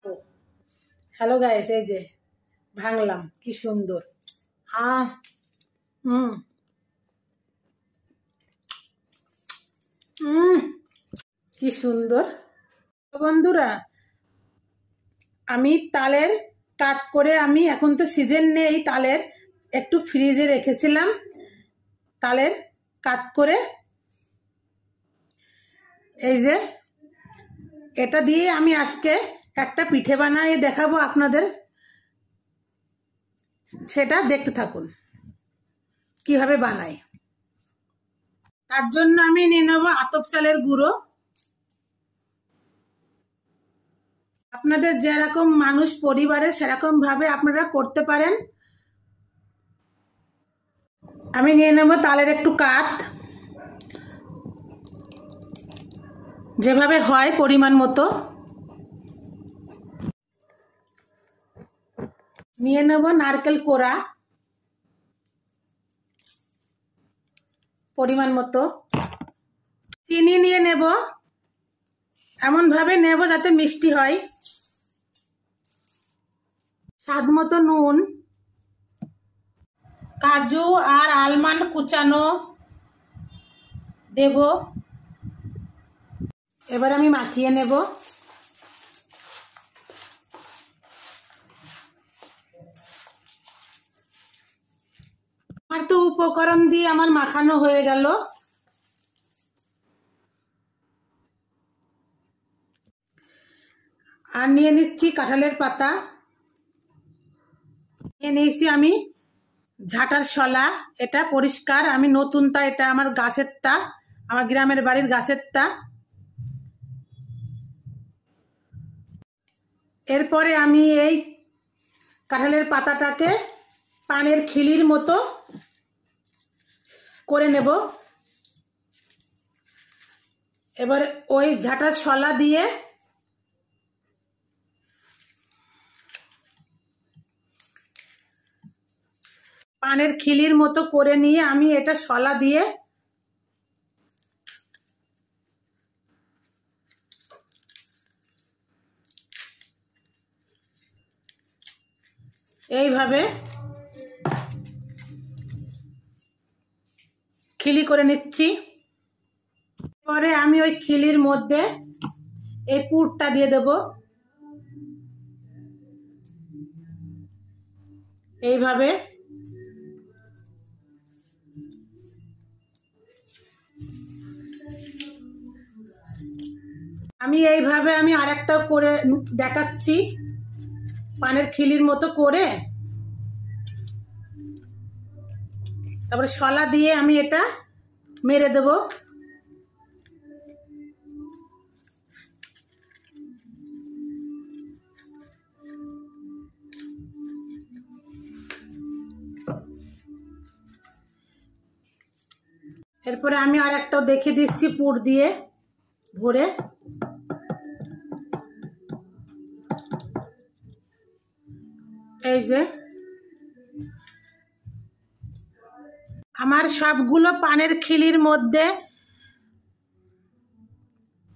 Hello guys, এই যে ভাঙলাম, কি সুন্দর। আহ হুম হুম কি সুন্দর। বন্ধুরা, আমি তালের কাট করে, আমি এখন তো সিজন নেই তালের, একটু ফ্রিজে রেখেছিলাম তালের কাট করে। এই যে এটা দিয়ে আমি আজকে একটা পিঠে বানিয়ে দেখাবো আপনাদের, সেটা দেখতে থাকুন কিভাবে বানাই। তার জন্য আমি নিয়ে নেবো আতপ চালের গুঁড়ো। আপনাদের যেরকম মানুষ পরিবারে সেরকম ভাবে আপনারা করতে পারেন। আমি নিয়ে নেব তালের একটু কাত, যেভাবে হয় পরিমাণ মতো। নিয়ে নেব নারকেল কোড়া পরিমাণ মতো। চিনি নিয়ে নেব, এমন ভাবে নেব যাতে মিষ্টি হয়। স্বাদ মতো নুন, কাজু আর আলমন্ড কুচানো দেব। এবার আমি মাখিয়ে নেব। আমার তো উপকরণ দিয়ে আমার মাখানো হয়ে গেল। আর নিয়ে নিচ্ছি কাঁঠালের পাতা, নিয়ে নিয়েছি আমি ঝাঁটার শলা। এটা পরিষ্কার, আমি নতুন তা, এটা আমার গাছের তা, আমার গ্রামের বাড়ির গাছের তা। এরপরে আমি এই কাঁঠালের পাতাটাকে পানের খিলির মতো করে নেব। এবার ওই ঝাঁটার শলা দিয়ে পানের খিলির মতো করে নিয়ে আমি এটা শলা দিয়ে এইভাবে খিলি করে নিচ্ছি। পরে আমি ওই খিলির মধ্যে এই পুরটা দিয়ে দেব। এইভাবে আমি আরেকটা করে দেখাচ্ছি, পানের খিলির মতো করে। তারপরে শলা দিয়ে আমি এটা মেরে দেব। এরপরে আমি আরেকটা দেখিয়ে দিচ্ছি পুর দিয়ে ভরে। এই যে আমার সবগুলো পানের খিলির মধ্যে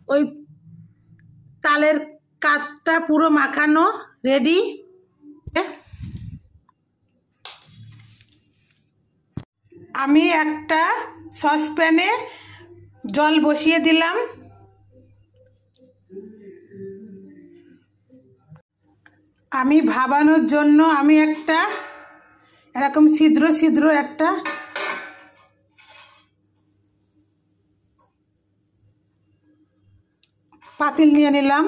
ওই তালের কাঠটা পুরো মাখানো রেডি। আমি একটা সসপ্যানে জল বসিয়ে দিলাম। আমি ভাবানোর জন্য আমি একটা এরকম ছিদ্র ছিদ্র একটা পাতিল নিয়ে নিলাম।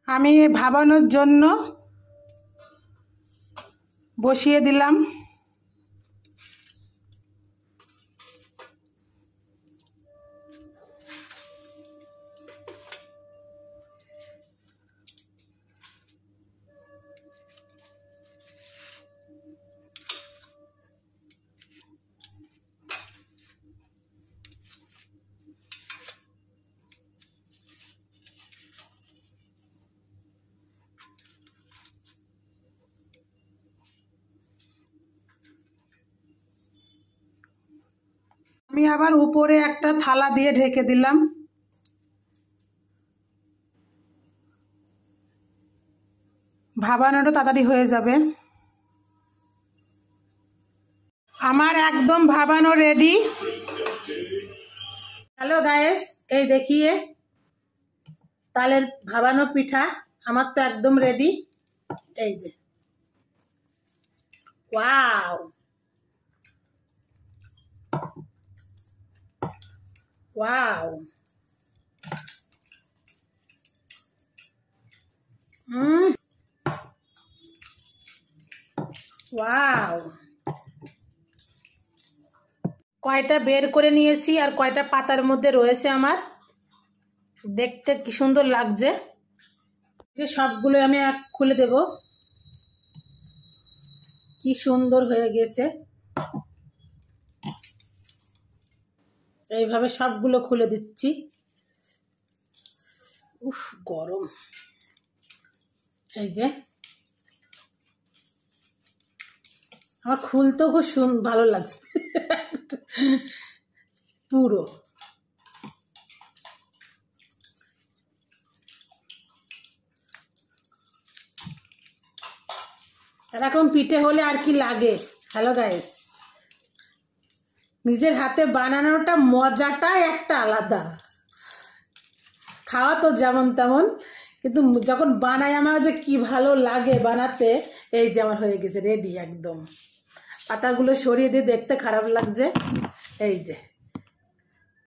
আমি ভাবানোর জন্য বসিয়ে দিলাম। আমি আবার উপরে একটা থালা দিয়ে ঢেকে দিলাম। ভাবানোটা তাড়াতাড়ি হয়ে যাবে। আমার একদম ভাবানো রেডি। হ্যালো গাইস, এই দেখিয়ে তালের ভাবানো পিঠা আমার তো একদম রেডি। এই যে ওয়াও ওয়াও, ওয়াও। কয়টা বের করে নিয়েছি আর কয়টা পাতার মধ্যে রয়েছে আমার, দেখতে কি সুন্দর লাগছে। যে সবগুলো আমি খুলে দেব, কি সুন্দর হয়ে গেছে। এইভাবে সবগুলো খুলে দিচ্ছি। উফ গরম। এই যে আমার খুলতেও খুব ভালো লাগছে পুরো। এরকম পিঠে হলে আর কি লাগে। হ্যালো গাইস, নিজের হাতে বানানোটা মজাটাই একটা আলাদা। খাওয়া তো যেমন তেমন, কিন্তু যখন বানাই আমার যে কি ভালো লাগে বানাতে। এই যে আমার হয়ে গেছে রেডি একদম। পাতাগুলো সরিয়ে দিয়ে দেখতে খারাপ লাগছে। এই যে